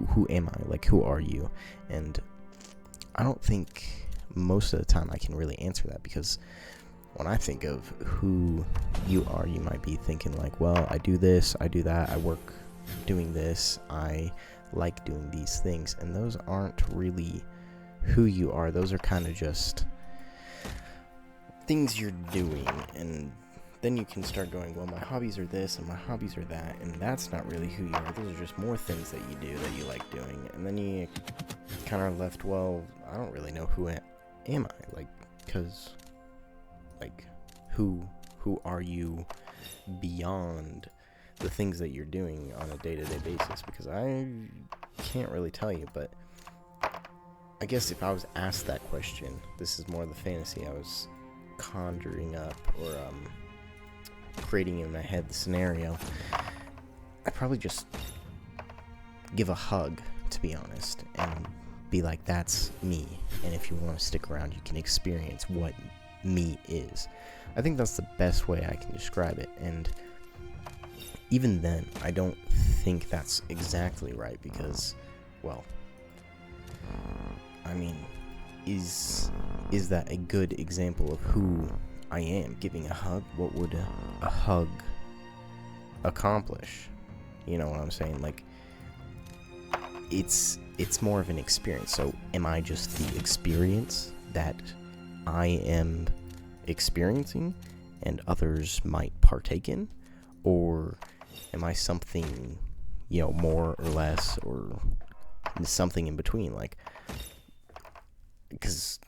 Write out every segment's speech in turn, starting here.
who am I? Like, who are you? And I don't think most of the time I can really answer that, because when I think of who you are, you might be thinking like, well, I do this, I do that, I work doing this, I like doing these things, and those aren't really who you are. Those are kind of just things you're doing, and then you can start going, well, my hobbies are this and my hobbies are that, and that's not really who you are. Those are just more things that you do that you like doing. And then you kind of left, well, I don't really know who am I, like, because, like, who are you beyond the things that you're doing on a day-to-day basis? Because I can't really tell you. But I guess if I was asked that question, this is more the fantasy I was conjuring up, or creating in my head the scenario, I'd probably just give a hug, to be honest, and be like, that's me, and if you want to stick around, you can experience what me is. I think that's the best way I can describe it. And even then, I don't think that's exactly right, because, well, I mean, is that a good example of who I am? Giving a hug? What would a hug accomplish? You know what I'm saying? Like, it's more of an experience. So am I just the experience that I am experiencing and others might partake in? Or am I something, more or less, or something in between? Like, because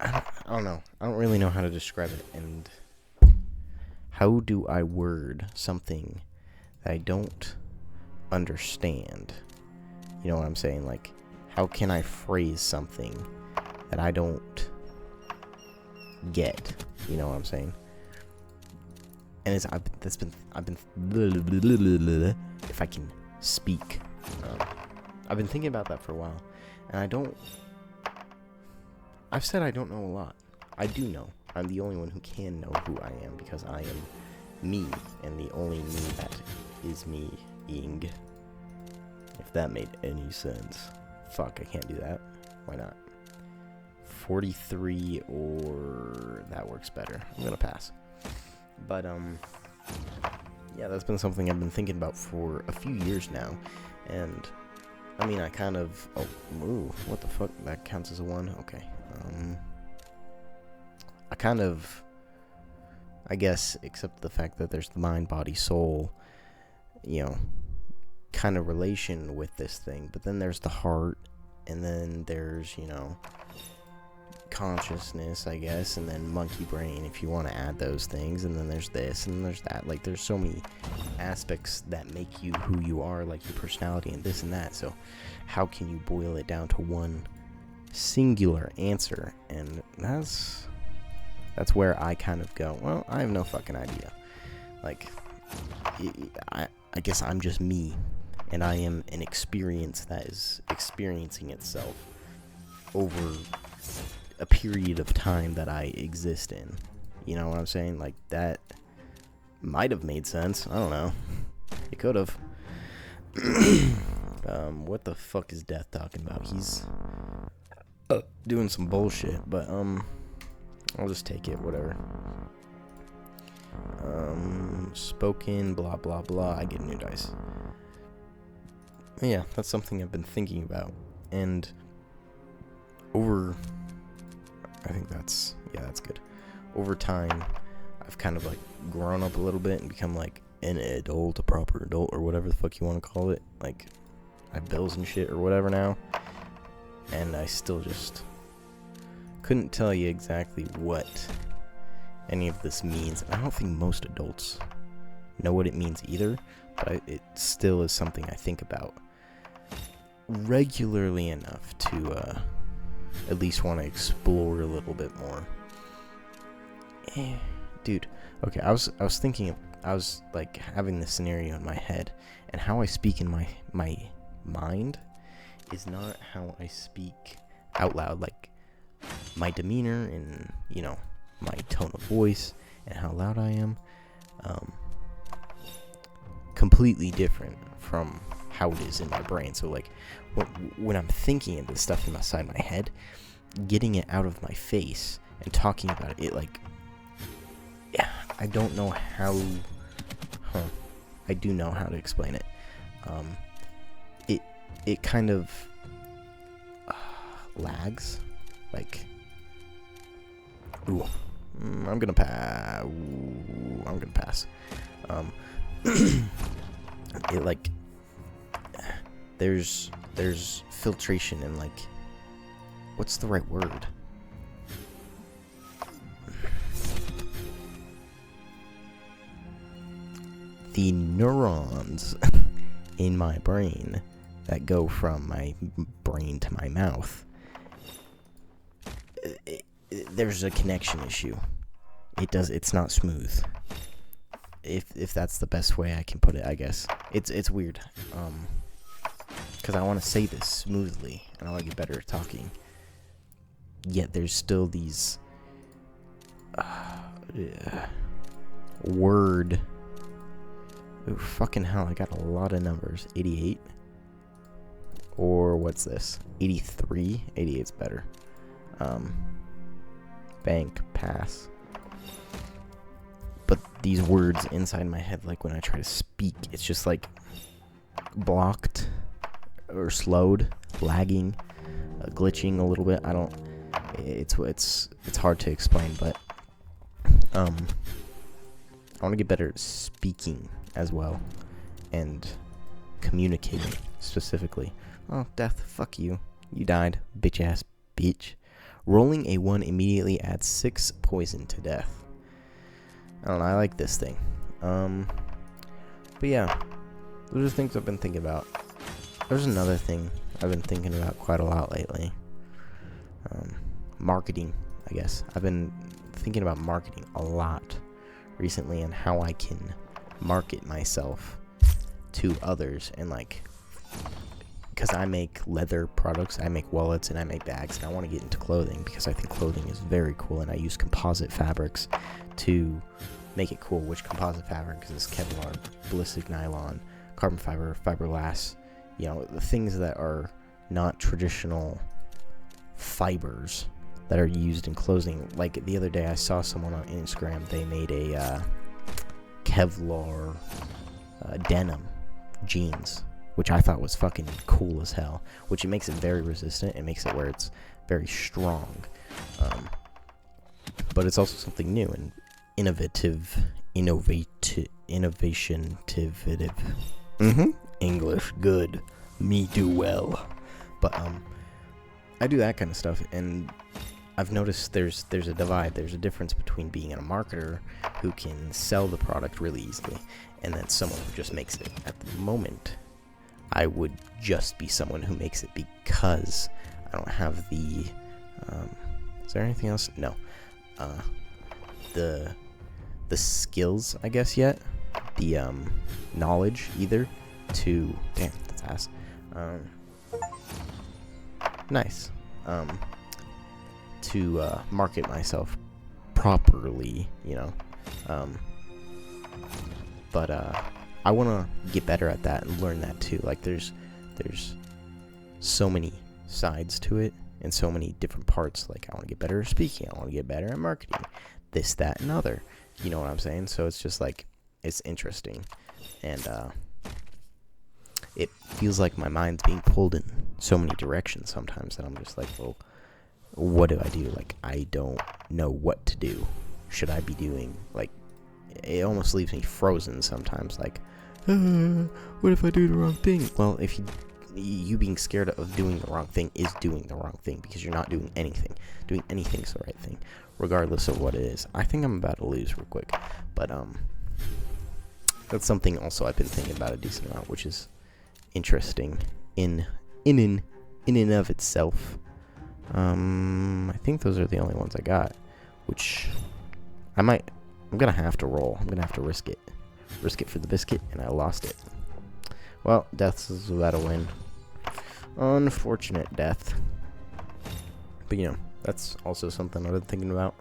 I don't know. I don't really know how to describe it. And how do I word something that I don't understand? You know what I'm saying? Like, how can I phrase something that I don't get? You know what I'm saying? And if I can speak, I've been thinking about that for a while, and I've said I don't know a lot. I do know. I'm the only one who can know who I am, because I am me, and the only me that is me-ing. If that made any sense. Fuck, I can't do that. Why not? 43, or that works better. I'm gonna pass. But, yeah, that's been something I've been thinking about for a few years now. And, I mean, I kind of, what the fuck? That counts as a 1? Okay. I guess, except the fact that there's the mind, body, soul, kind of relation with this thing. But then there's the heart, and then there's, consciousness, I guess, and then monkey brain, if you want to add those things, and then there's this, and then there's that. Like, there's so many aspects that make you who you are, like your personality and this and that. So how can you boil it down to one singular answer? And that's where I kind of go, well, I have no fucking idea. Like, I guess I'm just me, and I am an experience that is experiencing itself over a period of time that I exist in. You know what I'm saying? Like, that might have made sense. I don't know. It could have. What the fuck is Death talking about? He's doing some bullshit, but I'll just take it, whatever. Spoken, blah blah blah. I get new dice. Yeah, that's something I've been thinking about, and I think that's good. Over time, I've kind of, like, grown up a little bit and become, like, an adult, a proper adult, or whatever the fuck you want to call it. Like, I have bills and shit or whatever now, and I still just couldn't tell you exactly what any of this means. I don't think most adults know what it means either, but it still is something I think about regularly enough to at least want to explore a little bit more. Dude, okay, I was thinking, I was, like, having this scenario in my head, and how I speak in my mind is not how I speak out loud. Like, my demeanor and, my tone of voice and how loud I am, completely different from how it is in my brain. So like when I'm thinking of this stuff inside my head, getting it out of my face and talking about it, like, yeah, I don't know how. I do know how to explain it. It kind of lags. Like, I'm gonna pass. It like there's filtration and like, what's the right word? The neurons in my brain that go from my brain to my mouth, there's a connection issue. It's not smooth. If that's the best way I can put it, I guess. It's weird. Because I want to say this smoothly, and I want to get better at talking. Yet there's still these word. Ooh, fucking hell, I got a lot of numbers. 88. Or what's this? 83? 88's better. Bank, pass. But these words inside my head, like when I try to speak, it's just like blocked or slowed, lagging, glitching a little bit. It's hard to explain, but I want to get better at speaking as well, and communicating specifically. Oh, death, fuck you. You died, bitch ass bitch. Rolling a 1 immediately adds 6 poison to death. I don't know, I like this thing. But yeah, those are things I've been thinking about. There's another thing I've been thinking about quite a lot lately. Marketing, I guess. I've been thinking about marketing a lot recently, and how I can market myself to others, and like, because I make leather products, I make wallets, and I make bags, and I want to get into clothing because I think clothing is very cool, and I use composite fabrics to make it cool. Which composite fabric is this? Kevlar, ballistic nylon, carbon fiber, fiberglass, the things that are not traditional fibers that are used in clothing. Like the other day I saw someone on Instagram, they made a Kevlar denim jeans, which I thought was fucking cool as hell, which it makes it very resistant. It makes it where it's very strong, but it's also something new and innovative. English good, me do well. But I do that kind of stuff, and I've noticed there's a divide. There's a difference between being a marketer who can sell the product really easily, and then someone who just makes it. At the moment, I would just be someone who makes it because I don't have the is there anything else? No. The skills, I guess, yet. The knowledge either to damn, that's ass. Nice. To market myself properly, but I want to get better at that and learn that too. Like there's so many sides to it and so many different parts. Like I want to get better at speaking, I want to get better at marketing, this, that, and other. You know what I'm saying? So it's just like, it's interesting, and it feels like my mind's being pulled in so many directions sometimes that I'm just like, well, what do I do? Like, I don't know what to do. Should I be doing, like, it almost leaves me frozen sometimes, like, what if I do the wrong thing? Well, if you being scared of doing the wrong thing is doing the wrong thing, because you're not doing anything. Doing anything's the right thing, regardless of what it is. I think I'm about to lose real quick, but that's something also I've been thinking about a decent amount, which is interesting in and of itself. I think those are the only ones I got, which I'm gonna have to roll. I'm gonna have to risk it for the biscuit, and I lost it. Well, death is about to win. Unfortunate death. But that's also something I've been thinking about.